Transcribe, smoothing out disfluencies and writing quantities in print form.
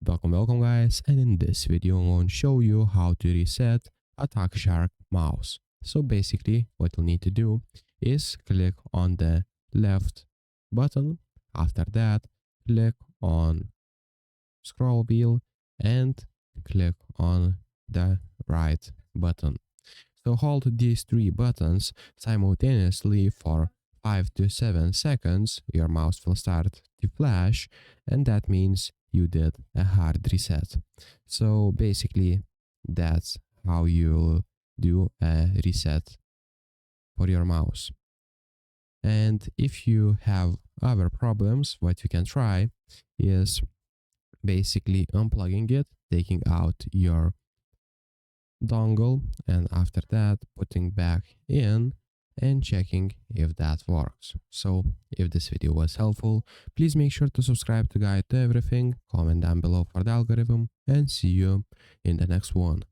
Welcome guys, and in this video I'm going to show you how to reset a TalkShark mouse. So basically what you'll need to do is click on the left button. After that, click on scroll wheel and click on the right button. So hold these three buttons simultaneously for 5 to 7 seconds. Your mouse will start to flash, and that means you did a hard reset. So basically that's how you do a reset for your mouse. And if you have other problems, what you can try is basically unplugging it, taking out your dongle, and after that putting back in and checking if that works. So if this video was helpful, please make sure to subscribe to Guide to Everything, comment down below for the algorithm, and see you in the next one.